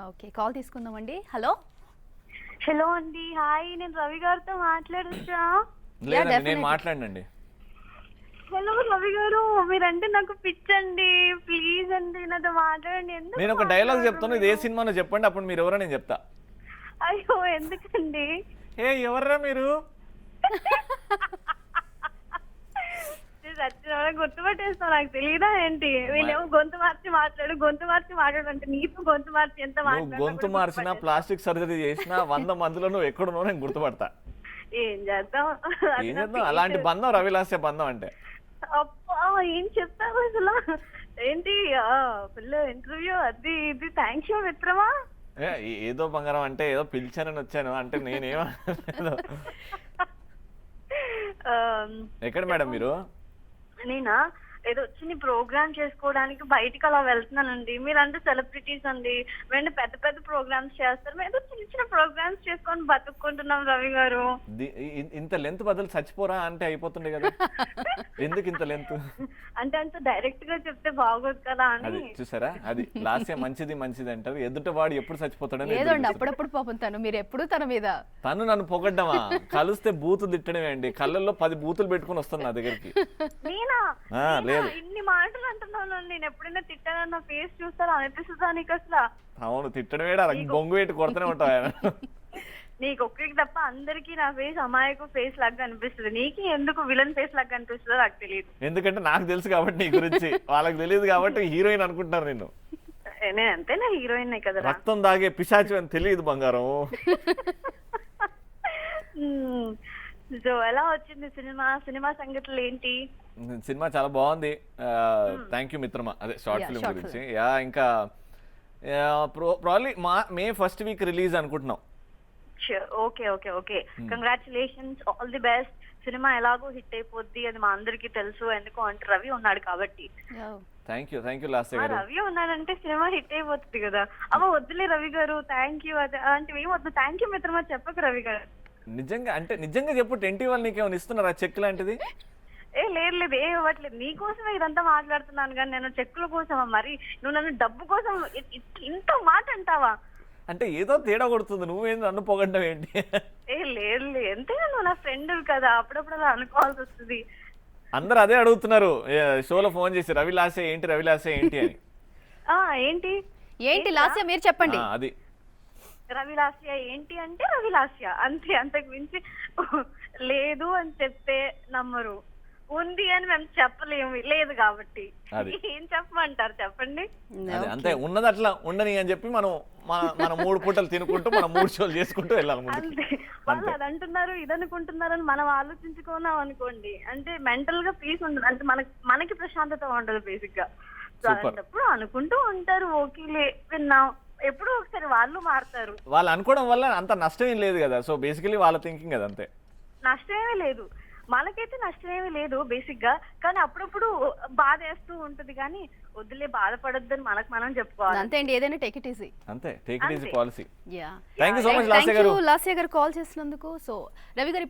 Okay. Call తీసుకుందామండి. Hello. Hello అండి. Hi, నేను రవి గారితో మాట్లాడొచ్చా? లేదండి, నేను డెఫినెట్లీ. మాట్లాడనండి. హలో రవి గారు, మీరంటే నాకు పిచ్చండి. ప్లీజ్ అండి నాతో మాట్లాడండి. ఎందుకు నేను ఒక డైలాగ్ మాట్లాడరు చెప్తాను, ఇది ఏ మీరు? సినిమానో చెప్పండి, అప్పుడు మీరు ఎవరో నేను చెప్తా. అయ్యో ఎందుకండి? ఎవర్రా మీరు? నేను సచ్చిన గుర్తుపట్టేస్తావు, నాకు తెలియదా ఏంటి? వీళ్ళేమో గొంతు మార్చి అంటే నీకు గొంతు మార్చి ఎంత నువ్వు గొంతు మార్చినా, ప్లాస్టిక్ సర్జరీ చేసినా 100 మందిలో నువ్వు ఎక్కడున్నావు నేను గుర్తుపడతా. ఏం చేద్దాం? అది ఏం నా చేద్దాం, అలాంటి పేరు. బంధం రవిలాస్య బంధం అంటే. అబ్బా ఏం చెప్తావు అసలు? ఏంటి ఫుల్ ఇంటర్వ్యూ అది ఇది? థ్యాంక్స్ యూ మిత్రమా. ఏదో బంగారం అంటే ఏదో పిలిచానని వచ్చాను అంటే నేనేమో. ఆ, ఎక్కడ మేడం మీరు? నేనా ఏదో చిన్న ప్రోగ్రామ్ చేసుకోవడానికి బయటికి అలా వెళ్తున్నానండి. మీరంటే సెలబ్రిటీస్ అండి, మేము పెద్ద పెద్ద ప్రోగ్రామ్స్ చేస్తారు, మేము ఏదో చిన్న చిన్న ప్రోగ్రామ్స్ చేసుకొని బతుక్కుంటున్నాం రవి గారు. ఇంత లెంత్ బదులు చచ్చిపోరా అంటే అయిపోతుండే కదా, ఎందుకు ఇంత లెంత్? అంటే అంత డైరెక్ట్ గా చెప్తే బాగోదు కదా అది అని. చూసారా, అది లాస్య మంచిది మంచిది అంటారు, ఎదుట వాడు ఎప్పుడు చచ్చిపోతాడని ఏదో ఎదురు అండి, చూస్తారు. అప్పుడప్పుడు పాపం తను మీరు ఎప్పుడు తన మీద తను నన్ను పొగడ్డమా, కలిస్తే బూతులు తిట్టడమే అండి, కళ్ళల్లో 10 బూతులు పెట్టుకుని వస్తుంది నా దగ్గరికి. నేనా ఆ, లేదు. ఇన్ని మాటలు అంటున్నాను, నేను ఎప్పుడైనా తిట్టానన్న ఫేస్ చూస్తారా అనిపిస్తుందా నీకు అసలు? అవును, తిట్టడమే బొంగు పెట్టి కొడుతూనే ఉంటావు ఆయన. నీకు ఒక్కరికి తప్ప అందరికి నా ఫేస్ అమాయకు ఫేస్ లాగా అనిపిస్తుంది, నీకు ఎందుకు విలన్ ఫేస్ లాగా అనిపిస్తుందో నాకు తెలియదు. ఎందుకంటే నాకు తెలుసు కాబట్టి నీ గురించి, వాళ్ళకి తెలియదు కాబట్టి హీరోయిన్ అనుకుంటారు నిన్ను. నేను అంతేనా, హీరోయిన్ కదా. రక్తం దాగే పిశాచి అని తెలియదు బంగారం. సో ఎలా వచ్చింది సినిమా సంగతులు ఏంటి? సినిమా చాలా బాగుంది. థ్యాంక్ యూ మిత్రమా, అదే షార్ట్ ఫిల్మ్ short గురించి. ఇంకా probably May first week release అనుకుంటున్నాం. Okay okay okay, congratulations, all the best. సినిమా ఎలాగో హిట్ అయిపోద్ది, అది మా అందరికి తెలుసు. ఎందుకు అంటే రవి ఉన్నాడు కాబట్టి. థ్యాంక్ యూ లాస్య గారు. రవి ఉన్నాడంటే సినిమా హిట్ అయిపోతుంది కదా. అమ్మ వద్దులే రవి గారు, థ్యాంక్ యూ అది అంటే ఏం వద్దు. థ్యాంక్ యూ మిత్రమా చెప్పకు రవి గారు. నిజంగా చెప్పు, 20 వాళ్ళు నీకేమైనా ఇస్తున్నారా చెక్ లాంటిది? లేదు లేదు, ఏ ఇవ్వట్లేదు. నీకోసమే ఇదంతా మాట్లాడుతున్నాను కానీ నేను చెక్కుల కోసమా? మరి నువ్వు నన్ను డబ్బు కోసం ఇంత మాట అంటావా? అంటే ఏదో తేడా కొడుతుంది, నువ్వేం నన్ను పొగడ్డం ఏంటి? లేదు ఎంతైనా నువ్వు నా ఫ్రెండ్ కదా, అప్పుడప్పుడు అలా అనుకోవాల్సి వస్తుంది. అందరు అదే అడుగుతున్నారు షోలో ఫోన్ చేసి, రవిలాస్య ఏంటి అని. ఏంటి ఏంటి లాస్య మీరు చెప్పండి. అది రవిలాస్య ఏంటి అంటే రవిలాస్య అంతే, అంతకు మించి లేదు అని చెప్తే నమ్మరు, ఉంది అని మేము చెప్పలేము లేదు కాబట్టి. అది. ఏం చెప్పమంటారు చెప్పండి? అదే అంతే, ఉన్నది అట్లా ఉండని అని చెప్పి మనం మన 3 పూటలు తినుకుంటూ మనం 3 షోలు చేసుకుంటూ వెళ్ళాలి ముందుకి. అంతే, వాళ్ళు అది అంటున్నారు ఇది అనుకుంటున్నారు అని మనం ఆలోచించుకున్నాం అనుకోండి, అంటే మెంటల్ గా పీస్ ఉండదు, అంటే మనకి ప్రశాంతత ఉండదు బేసిక్ గా. So Super. అలాంటప్పుడు అనుకుంటూ ఉంటారు, ఓకేలే విన్నాం, ఎప్పుడో ఒకసారి వాళ్ళు మారుతారు. వాళ్ళు అనుకోవడం వల్ల అంత నష్టం ఏం లేదు కదా, సో బేసికలీ వాళ్ళ థింకింగ్ అది అంతే. నష్టమేమీ లేదు, మనకైతే నష్టమేమీ లేదు బేసిక్ గా. కానీ అప్పుడప్పుడు బాధ వేస్తూ ఉంటది, కానీ వద్దులే బాధపడొద్దని మనకు మనం చెప్పుకోవాలి. అంతే అండి, ఏదైనా టేక్ ఇట్ ఈజీ. అంతే, take it easy policy. Yeah, thank you so much Lasya గారు. లాస్య గారు కాల్ చేసినందుకు. సో రవి గారు